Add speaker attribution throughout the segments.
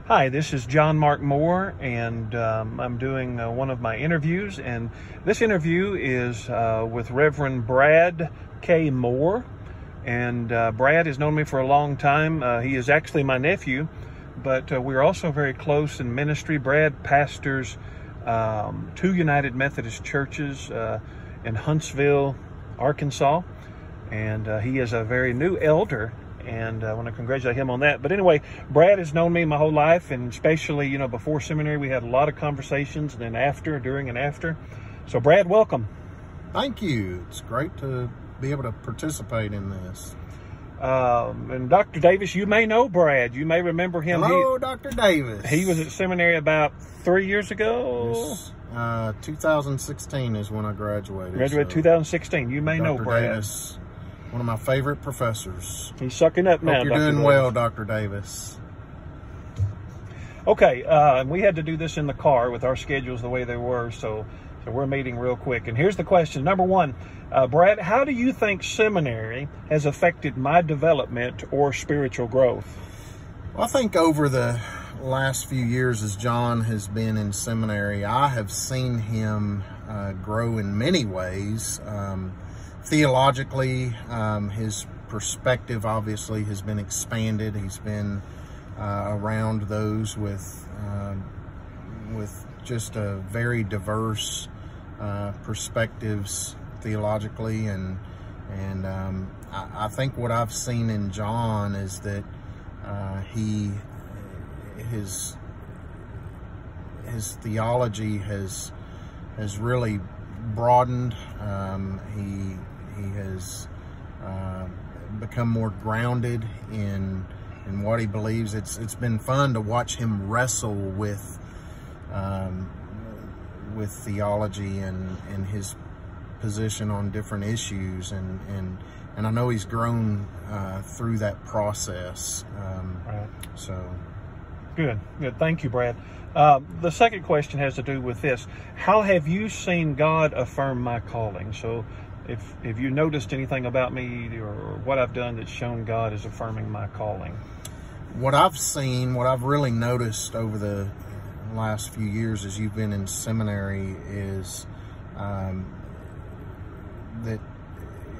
Speaker 1: Hi, this is John Mark Moore, and I'm doing one of my interviews, and this interview is with Reverend Brad K. Moore, and Brad has known me for a long time. He is actually my nephew, but we're also very close in ministry. Brad pastors two United Methodist churches in Huntsville, Arkansas, and he is a very new elder, and I want to congratulate him on that. But anyway, Brad has known me my whole life, and especially, before seminary, we had a lot of conversations, and then after, during and after. So Brad, welcome.
Speaker 2: Thank you. It's great to be able to participate in this.
Speaker 1: And Dr. Davis, you may know Brad. You may remember him.
Speaker 2: Hello, Dr. Davis.
Speaker 1: He was at seminary about 3 years ago.
Speaker 2: Yes. 2016 is when I graduated.
Speaker 1: Graduated 2016. You may know Brad.
Speaker 2: Davis, one of my favorite professors.
Speaker 1: He's sucking up now.
Speaker 2: Hope you're doing well, Dr. Davis.
Speaker 1: Okay, we had to do this in the car with our schedules the way they were, so we're meeting real quick. And here's the question. Number one, Brad, how do you think seminary has affected my development or spiritual growth?
Speaker 2: Well, I think over the last few years as John has been in seminary, I have seen him grow in many ways. Theologically, his perspective obviously has been expanded. He's been around those with just a very diverse perspectives theologically, and I think what I've seen in John is that his theology has really broadened. He has become more grounded in what he believes. It's been fun to watch him wrestle with theology and his position on different issues, and I know he's grown through that process.
Speaker 1: Right.
Speaker 2: So
Speaker 1: good. Thank you, Brad. The second question has to do with this. How have you seen God affirm my calling? So if you noticed anything about me or what I've done that's shown God is affirming my calling.
Speaker 2: What I've seen, what I've really noticed over the last few years as you've been in seminary is that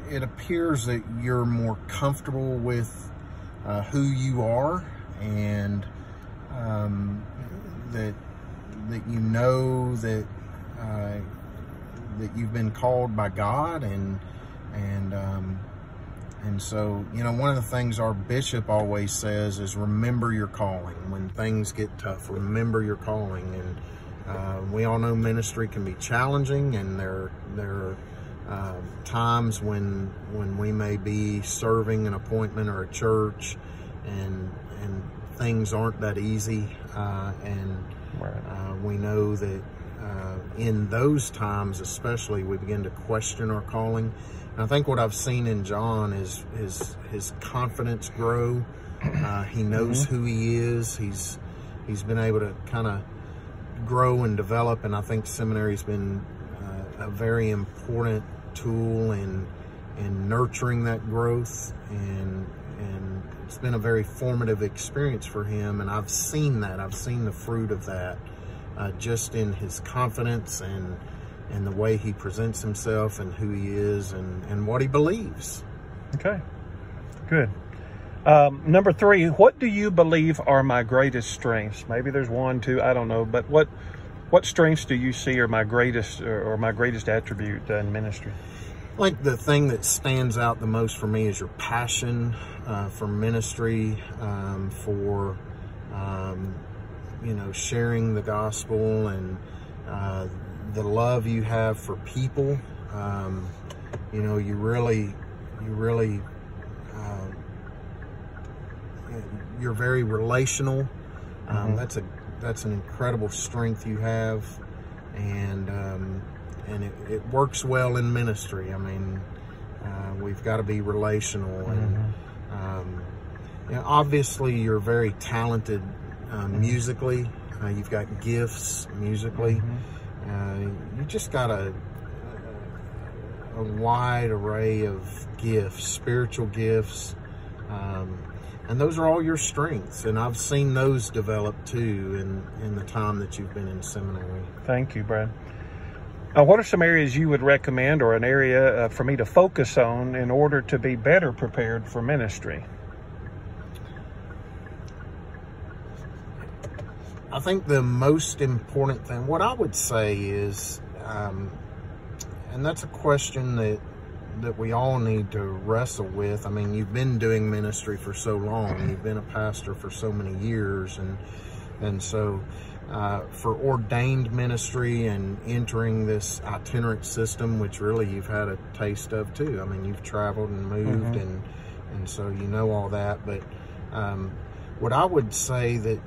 Speaker 2: it appears that you're more comfortable with who you are, and that you know that you've been called by God, and so, one of the things our bishop always says is remember your calling. When things get tough, remember your calling. And we all know ministry can be challenging, and there are times when we may be serving an appointment or a church, and things aren't that easy, and we know that in those times especially we begin to question our calling. And I think what I've seen in John is his confidence grow. He knows who he is. He's been able to kind of grow and develop, and I think seminary's been a very important tool in nurturing that growth, and it's been a very formative experience for him, and I've seen that. I've seen the fruit of that just in his confidence and the way he presents himself and who he is and what he believes.
Speaker 1: Okay, good. Number three, what do you believe are my greatest strengths? Maybe there's one, two, I don't know, but what strengths do you see are my greatest or my greatest attribute in ministry?
Speaker 2: I think the thing that stands out the most for me is your passion for ministry, for sharing the gospel, and the love you have for people. You really you're very relational. That's an incredible strength you have, and it works well in ministry. I mean, we've got to be relational, and obviously you're very talented musically. You've got gifts musically. You just got a wide array of gifts, spiritual gifts. And those are all your strengths, and I've seen those develop too in the time that you've been in seminary.
Speaker 1: Thank you, Brad. What are some areas you would recommend, or an area for me to focus on in order to be better prepared for ministry?
Speaker 2: I think the most important thing, what I would say is, and that's a question that we all need to wrestle with. I mean, you've been doing ministry for so long, you've been a pastor for so many years, and so for ordained ministry and entering this itinerant system, which really you've had a taste of too. I mean, you've traveled and moved, and so you know all that. But what I would say that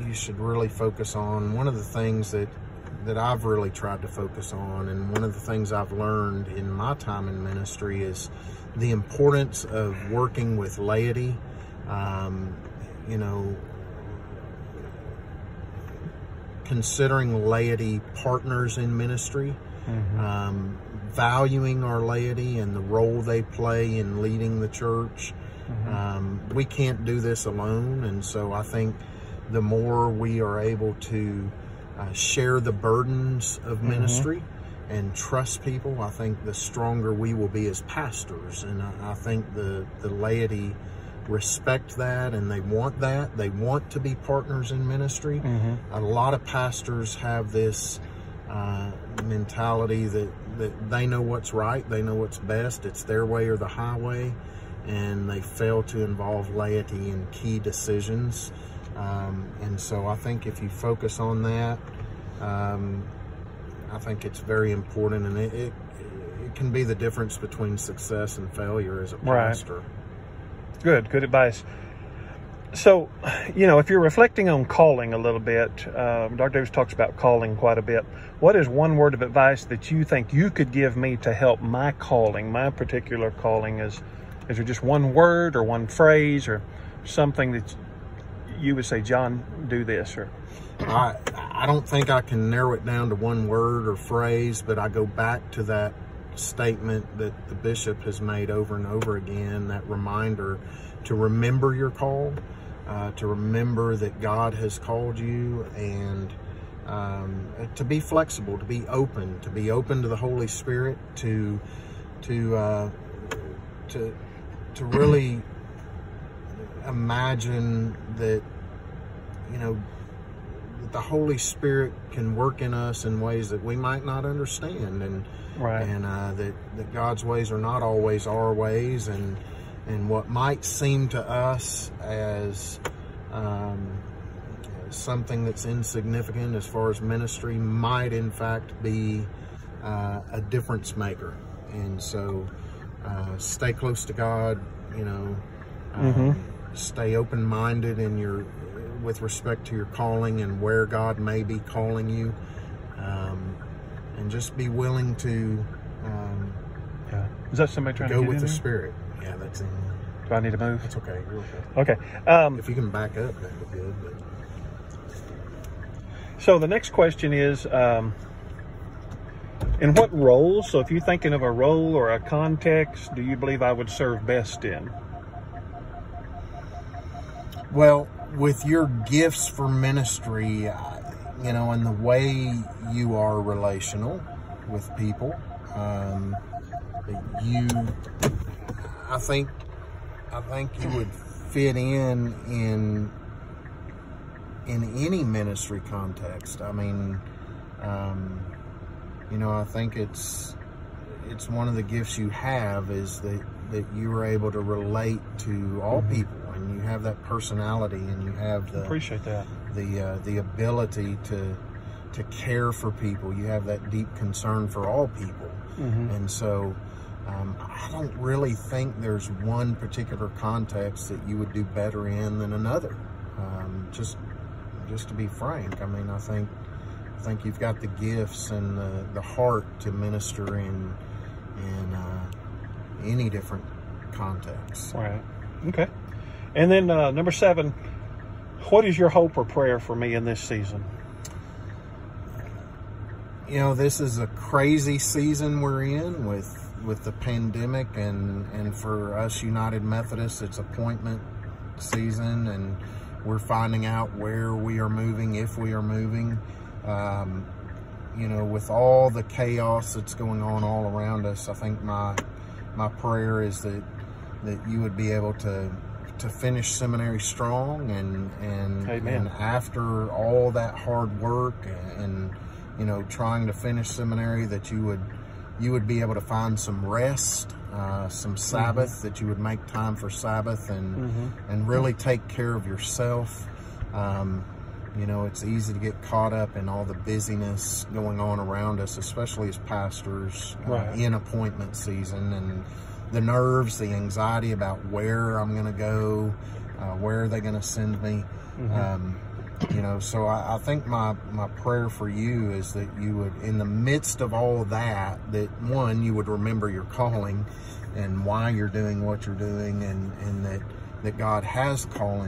Speaker 2: you should really focus on, one of the things that I've really tried to focus on, and one of the things I've learned in my time in ministry, is the importance of working with laity. You know, considering laity partners in ministry, valuing our laity and the role they play in leading the church. We can't do this alone, and so I think the more we are able to share the burdens of ministry and trust people, I think the stronger we will be as pastors. And I think the laity respect that, and they want that. They want to be partners in ministry. A lot of pastors have this mentality that they know what's right, they know what's best, it's their way or the highway, and they fail to involve laity in key decisions. And so I think if you focus on that, I think it's very important, and it can be the difference between success and failure as a pastor.
Speaker 1: Right. Good advice. So, you know, if you're reflecting on calling a little bit, Dr. Davis talks about calling quite a bit. What is one word of advice that you think you could give me to help my calling, my particular calling? Is there just one word or one phrase or something that you would say, John, do this? Or
Speaker 2: I don't think I can narrow it down to one word or phrase, but I go back to that statement that the bishop has made over and over again, that reminder to remember your call, to remember that God has called you, and to be flexible, to be open to the Holy Spirit, to really imagine that, you know, the Holy Spirit can work in us in ways that we might not understand, and that God's ways are not always our ways, and what might seem to us as something that's insignificant as far as ministry might in fact be a difference maker. And so stay close to God, you know, stay open-minded in with respect to your calling and where God may be calling you, and just be willing to
Speaker 1: Is that somebody trying to
Speaker 2: go
Speaker 1: get
Speaker 2: with
Speaker 1: in
Speaker 2: the
Speaker 1: there?
Speaker 2: Spirit. Yeah, that's in.
Speaker 1: Do I need to move?
Speaker 2: That's okay. You're okay.
Speaker 1: Okay.
Speaker 2: If you can back up, that'd be good. But
Speaker 1: so the next question is, in what role, so if you're thinking of a role or a context, do you believe I would serve best in?
Speaker 2: Well, with your gifts for ministry, you know, and the way you are relational with people, I think you would fit in any ministry context. I mean, you know, I think it's one of the gifts you have is that you are able to relate to all people, and you have that personality, and you have
Speaker 1: Appreciate that.
Speaker 2: the ability to care for people. You have that deep concern for all people. And so I don't really think there's one particular context that you would do better in than another. Just to be frank, I mean, I think you've got the gifts and the heart to minister in any different context.
Speaker 1: Right. Okay. And then number 7, what is your hope or prayer for me in this season?
Speaker 2: You know, this is a crazy season we're in with the pandemic, and for us United Methodists, it's appointment next season, and we're finding out where we are moving, if we are moving. You know, with all the chaos that's going on all around us, I think my prayer is that you would be able to finish seminary strong, and after all that hard work and you know, trying to finish seminary, that you would be able to find some rest, some Sabbath, that you would make time for Sabbath, and really take care of yourself. You know, it's easy to get caught up in all the busyness going on around us, especially as pastors in appointment season, and the nerves, the anxiety about where I'm going to go, where are they going to send me. You know, so I think my prayer for you is that you would, in the midst of all that, one, you would remember your calling and why you're doing what you're doing, and that God has called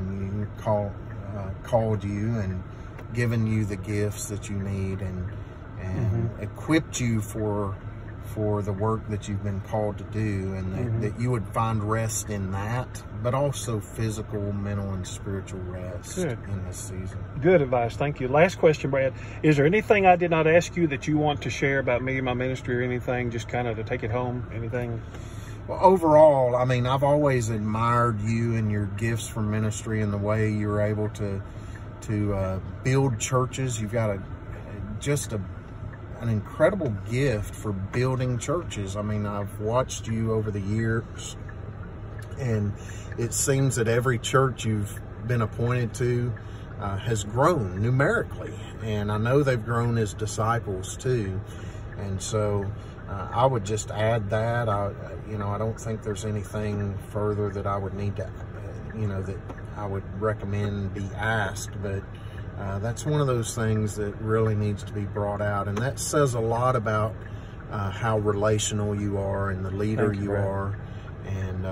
Speaker 2: you and given you the gifts that you need, and equipped you for the work that you've been called to do, and that you would find rest in that, but also physical, mental, and spiritual rest in this season.
Speaker 1: Good advice. Thank you. Last question, Brad. Is there anything I did not ask you that you want to share about me and my ministry, or anything, just kind of to take it home? Anything?
Speaker 2: Well, overall, I mean, I've always admired you and your gifts for ministry and the way you're able to build churches. You've got an incredible gift for building churches. I mean, I've watched you over the years, and it seems that every church you've been appointed to has grown numerically, and I know they've grown as disciples too. And so I would just add that. You know, I don't think there's anything further that I would need to, you know, that I would recommend be asked, but that's one of those things that really needs to be brought out, and that says a lot about how relational you are and the leader you are, and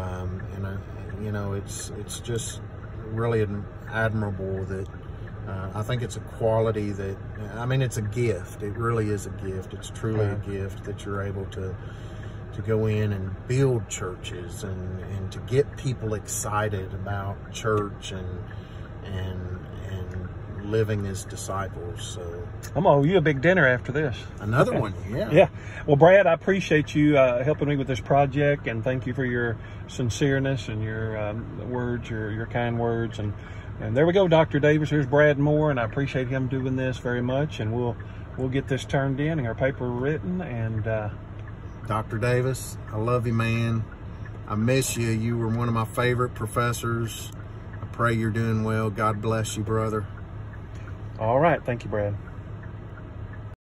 Speaker 2: you know, it's just really admirable that I think it's a quality that, I mean, it's a gift. It really is a gift. It's truly a gift that you're able to go in and build churches and to get people excited about church and living as disciples. So
Speaker 1: I'm gonna owe you a big dinner after this.
Speaker 2: Another one, yeah.
Speaker 1: Yeah. Well, Brad, I appreciate you helping me with this project, and thank you for your sincereness and your words, your kind words. And there we go, Dr. Davis. Here's Brad Moore, and I appreciate him doing this very much. And we'll get this turned in and our paper written. And
Speaker 2: Dr. Davis, I love you, man. I miss you. You were one of my favorite professors. I pray you're doing well. God bless you, brother.
Speaker 1: All right. Thank you, Brad.